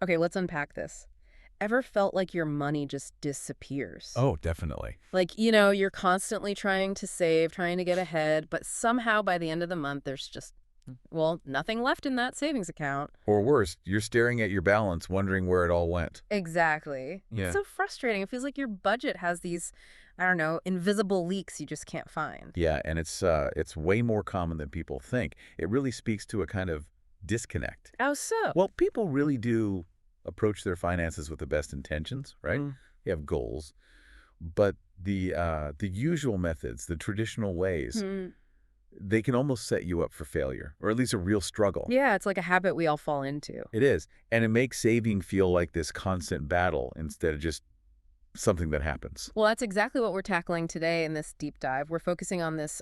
Okay, let's unpack this. Ever felt like your money just disappears? Oh, definitely. Like, you're constantly trying to save, trying to get ahead, but somehow by the end of the month, there's just, well, nothing left in that savings account. Or worse, you're staring at your balance, wondering where it all went. Exactly. It's Yeah. so frustrating. It feels like your budget has these, I don't know, invisible leaks you just can't find. Yeah, and it's way more common than people think. It really speaks to a kind of disconnect. Oh, so? Well, people really do approach their finances with the best intentions, right? Mm. They have goals, but the usual methods, the traditional ways, Hmm. they can almost set you up for failure, or at least a real struggle. Yeah, it's like a habit we all fall into. It is, and it makes saving feel like this constant battle instead of just something that happens. Well, that's exactly what we're tackling today in this deep dive. We're focusing on this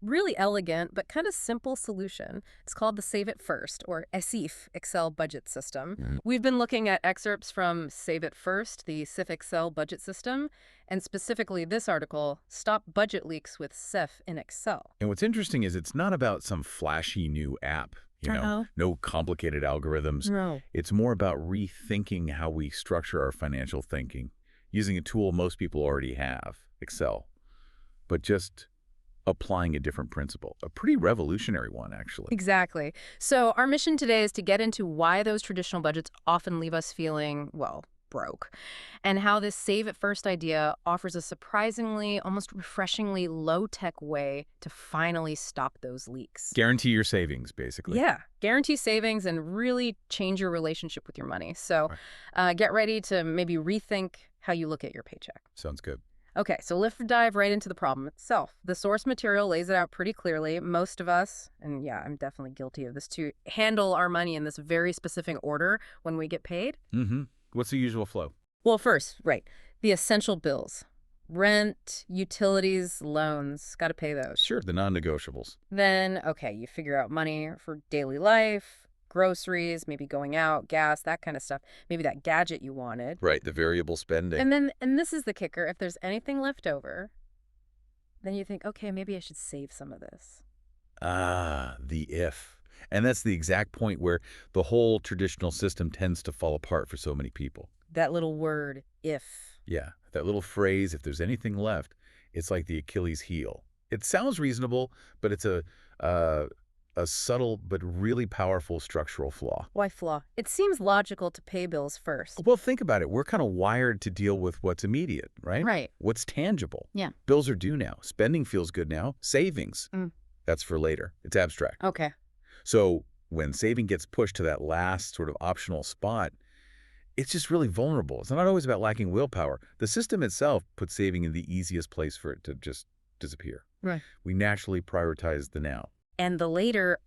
really elegant but kind of simple solution. It's called the Save It First, or SIF Excel budget system. We've been looking at excerpts from Save It First, the SIF Excel budget system, and specifically this article, Stop Budget Leaks with SIF in Excel. And what's interesting is it's not about some flashy new app, Uh-oh. no complicated algorithms. No. It's more about rethinking how we structure our financial thinking, using a tool most people already have, Excel, but just applying a different principle. A pretty revolutionary one, actually. Exactly. So our mission today is to get into why those traditional budgets often leave us feeling, well, broke, and how this Save It First idea offers a surprisingly, almost refreshingly low-tech way to finally stop those leaks. Guarantee your savings, basically. Yeah, guarantee savings and really change your relationship with your money. So get ready to maybe rethink how you look at your paycheck. Sounds good. Okay, so let's dive right into the problem itself. The source material lays it out pretty clearly. Most of us, and yeah, I'm definitely guilty of this too, handle our money in this very specific order when we get paid. Mm-hmm. What's the usual flow? Well, first, right, the essential bills. Rent, utilities, loans, got to pay those. Sure, the non-negotiables. Then, okay, you figure out money for daily life, groceries, maybe going out, gas, that kind of stuff. Maybe that gadget you wanted. Right, the variable spending. And this is the kicker, if there's anything left over, then you think, okay, maybe I should save some of this. The if. And that's the exact point where the whole traditional system tends to fall apart for so many people. That little word, if. Yeah, that little phrase, if there's anything left, it's like the Achilles heel. It sounds reasonable, but it's a subtle but really powerful structural flaw. Why flaw? It seems logical to pay bills first. Well, think about it. We're kind of wired to deal with what's immediate, right? Right. What's tangible. Yeah. Bills are due now. Spending feels good now. Savings. That's for later. It's abstract. Okay. So when saving gets pushed to that last sort of optional spot, it's just really vulnerable. It's not always about lacking willpower. The system itself puts saving in the easiest place for it to just disappear. Right. We naturally prioritize the now. And the later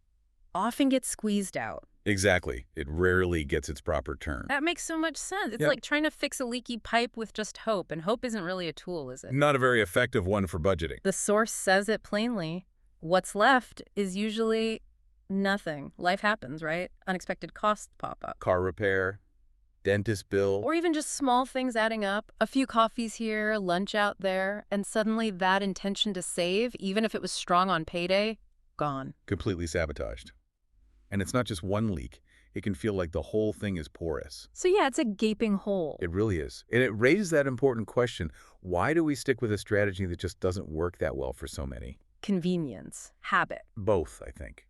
often gets squeezed out. Exactly. It rarely gets its proper turn. That makes so much sense. It's Yep. like trying to fix a leaky pipe with just hope, and hope isn't really a tool, is it? Not a very effective one for budgeting. The source says it plainly. What's left is usually nothing. Life happens, right? Unexpected costs pop up. Car repair, dentist bill. Or even just small things adding up. A few coffees here, lunch out there, and suddenly that intention to save, even if it was strong on payday, gone. Completely sabotaged. And it's not just one leak. It can feel like the whole thing is porous. So yeah, it's a gaping hole. It really is. And it raises that important question, why do we stick with a strategy that just doesn't work that well for so many? Convenience, habit. Both, I think.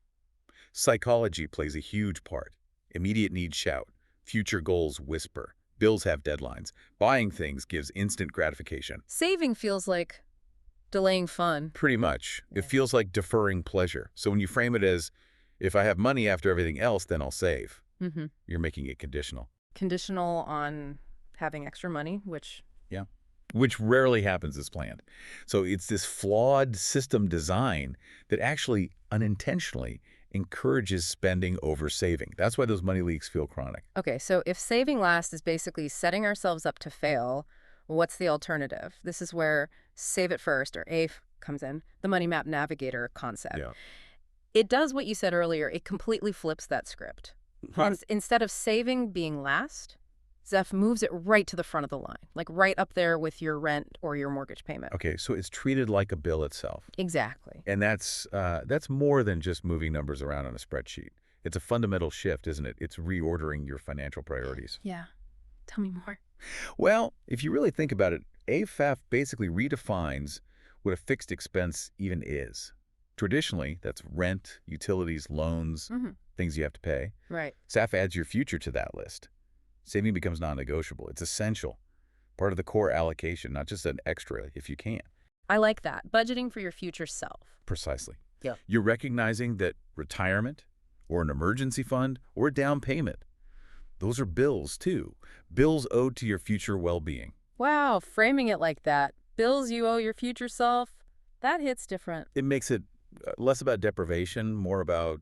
Psychology plays a huge part. Immediate needs shout. Future goals whisper. Bills have deadlines. Buying things gives instant gratification. Saving feels like delaying fun. Pretty much. Yeah. It feels like deferring pleasure. So when you frame it as, if I have money after everything else, then I'll save, you're making it conditional. Conditional on having extra money, which... Yeah. Which rarely happens as planned. So it's this flawed system design that actually unintentionally encourages spending over saving. That's why those money leaks feel chronic. Okay, so if saving last is basically setting ourselves up to fail, what's the alternative? This is where Save It First, or AIF, comes in, the Money Map Navigator concept. Yeah. It does what you said earlier. It completely flips that script. And instead of saving being last, Zeph moves it right to the front of the line, like right up there with your rent or your mortgage payment. Okay, so it's treated like a bill itself. Exactly. And that's more than just moving numbers around on a spreadsheet. It's a fundamental shift, isn't it? It's reordering your financial priorities. Yeah. Tell me more. Well, if you really think about it, AFAF basically redefines what a fixed expense even is. Traditionally, that's rent, utilities, loans, Hmm. things you have to pay. Right. SAF adds your future to that list. Saving becomes non-negotiable. It's essential. Part of the core allocation, not just an extra if you can. I like that. Budgeting for your future self. Precisely. Yeah. You're recognizing that retirement or an emergency fund or a down payment, those are bills too. Bills owed to your future well-being. Wow, framing it like that. Bills you owe your future self. That hits different. It makes it less about deprivation, more about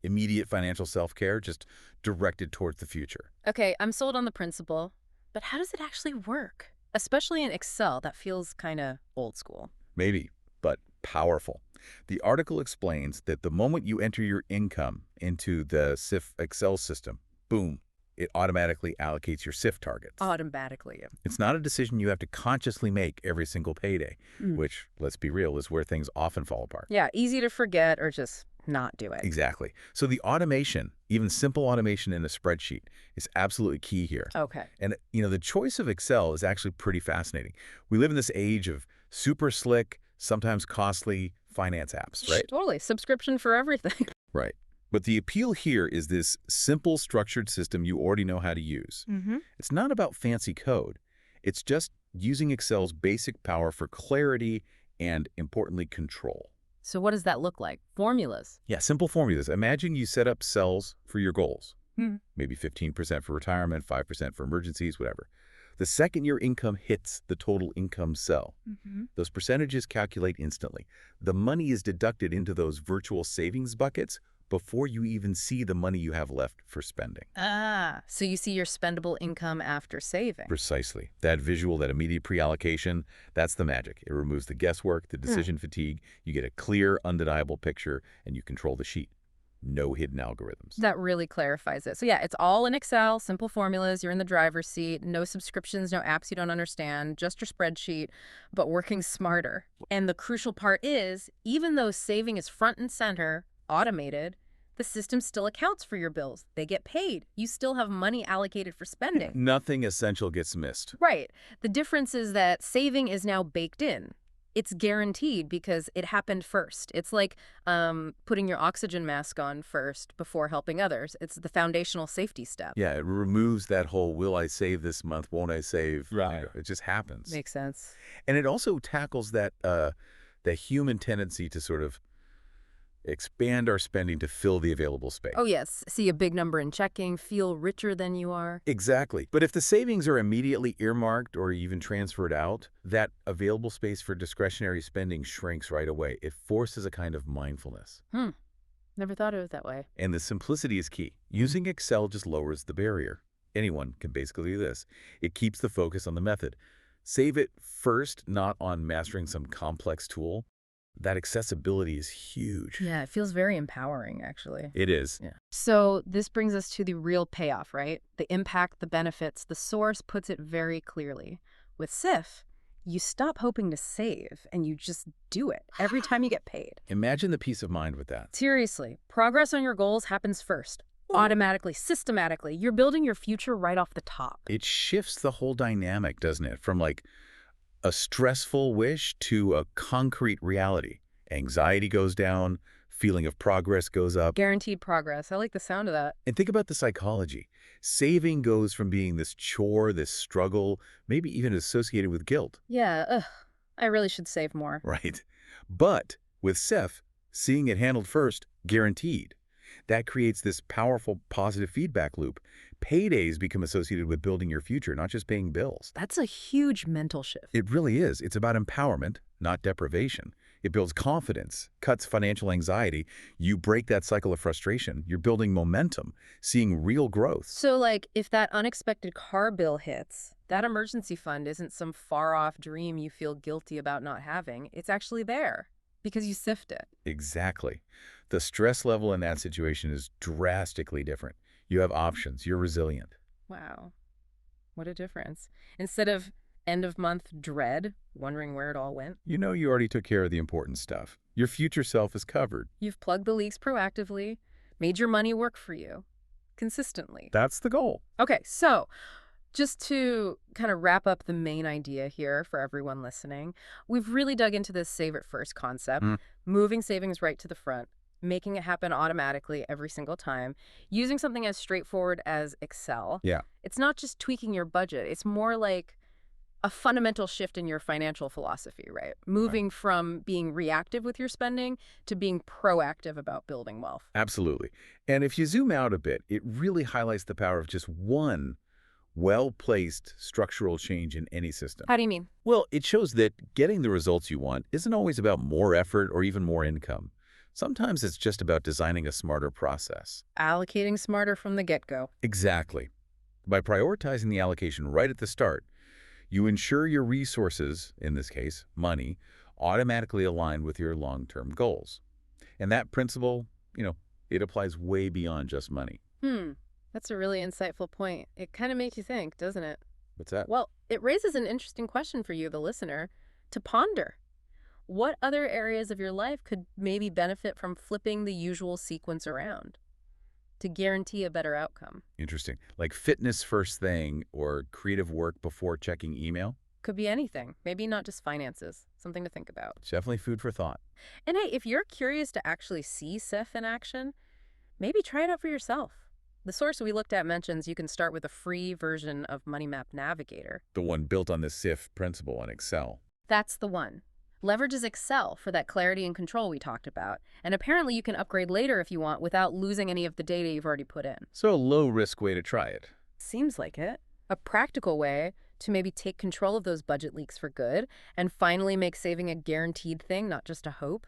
immediate financial self-care, just directed towards the future. Okay, I'm sold on the principle, but how does it actually work? Especially in Excel, that feels kind of old school. Maybe, but powerful. The article explains that the moment you enter your income into the SIF Excel system, boom, it automatically allocates your SIF targets. Automatically. It's not a decision you have to consciously make every single payday, Mm. which, let's be real, is where things often fall apart. Yeah, easy to forget or just not do it. Exactly. So the automation, even simple automation in a spreadsheet, is absolutely key here. Okay. And, the choice of Excel is actually pretty fascinating. We live in this age of super slick, sometimes costly finance apps, right? Totally. Subscription for everything. Right. But the appeal here is this simple, structured system you already know how to use. Mm-hmm. It's not about fancy code. It's just using Excel's basic power for clarity and, importantly, control. So what does that look like? Formulas. Yeah, simple formulas. Imagine you set up cells for your goals. Hmm. Maybe 15% for retirement, 5% for emergencies, whatever. The second your income hits the total income cell, those percentages calculate instantly. The money is deducted into those virtual savings buckets before you even see the money you have left for spending. Ah, so you see your spendable income after saving. Precisely. That visual, that immediate pre-allocation, that's the magic. It removes the guesswork, the decision fatigue. You get a clear, undeniable picture, and you control the sheet. No hidden algorithms. That really clarifies it. So yeah, it's all in Excel, simple formulas, you're in the driver's seat, no subscriptions, no apps you don't understand, just your spreadsheet, but working smarter. And the crucial part is, even though saving is front and center, automated, the system still accounts for your bills. They get paid. You still have money allocated for spending. Nothing essential gets missed. Right. The difference is that saving is now baked in. It's guaranteed because it happened first. It's like putting your oxygen mask on first before helping others. It's the foundational safety step. Yeah, it removes that whole, will I save this month, won't I save? Right. It just happens. Makes sense. And it also tackles that the human tendency to sort of expand our spending to fill the available space. Oh, yes. See a big number in checking, feel richer than you are. Exactly. But if the savings are immediately earmarked or even transferred out, that available space for discretionary spending shrinks right away. It forces a kind of mindfulness. Never thought of it that way. And the simplicity is key. Using Excel just lowers the barrier. Anyone can basically do this. It keeps the focus on the method. Save it first, not on mastering some complex tool. That accessibility is huge. Yeah, it feels very empowering, actually. It is. Yeah. So this brings us to the real payoff, right? The impact, the benefits, the source puts it very clearly. With SIF, you stop hoping to save and you just do it every time you get paid. Imagine the peace of mind with that. Seriously, progress on your goals happens first. Automatically, systematically. You're building your future right off the top. It shifts the whole dynamic, doesn't it? From like a stressful wish to a concrete reality. Anxiety goes down, feeling of progress goes up. Guaranteed progress. I like the sound of that. And think about the psychology. Saving goes from being this chore, this struggle, maybe even associated with guilt. Yeah, I really should save more. Right. But with SIF, seeing it handled first, guaranteed. That creates this powerful positive feedback loop. Paydays become associated with building your future, not just paying bills. That's a huge mental shift. It really is. It's about empowerment, not deprivation. It builds confidence, cuts financial anxiety. You break that cycle of frustration. You're building momentum, seeing real growth. So, like, if that unexpected car bill hits, that emergency fund isn't some far-off dream you feel guilty about not having. It's actually there because you sift it. Exactly. The stress level in that situation is drastically different. You have options. You're resilient. Wow. What a difference. Instead of end-of-month dread, wondering where it all went, You know you already took care of the important stuff. Your future self is covered. you've plugged the leaks proactively, made your money work for you consistently. That's the goal. Okay, so just to kind of wrap up the main idea here for everyone listening, we've really dug into this save it first concept, Mm. moving savings right to the front, making it happen automatically every single time, using something as straightforward as Excel. Yeah. It's not just tweaking your budget. It's more like a fundamental shift in your financial philosophy, right? Moving from being reactive with your spending to being proactive about building wealth. Absolutely. And if you zoom out a bit, it really highlights the power of just one well-placed structural change in any system. How do you mean? Well, it shows that getting the results you want isn't always about more effort or even more income. Sometimes it's just about designing a smarter process. Allocating smarter from the get-go. Exactly. By prioritizing the allocation right at the start, you ensure your resources, in this case, money, automatically align with your long-term goals. And that principle, it applies way beyond just money. That's a really insightful point. It kind of makes you think, doesn't it? What's that? Well, it raises an interesting question for you, the listener, to ponder. What other areas of your life could maybe benefit from flipping the usual sequence around to guarantee a better outcome? Interesting. Like fitness first thing or creative work before checking email? Could be anything, maybe not just finances. Something to think about. It's definitely food for thought. And hey, if you're curious to actually see SIF in action, maybe try it out for yourself. The source we looked at mentions you can start with a free version of Money Map Navigator. The one built on the SIF principle in Excel. That's the one. Leverages Excel for that clarity and control we talked about. And apparently you can upgrade later if you want without losing any of the data you've already put in. So a low-risk way to try it. Seems like it. A practical way to maybe take control of those budget leaks for good and finally make saving a guaranteed thing, not just a hope.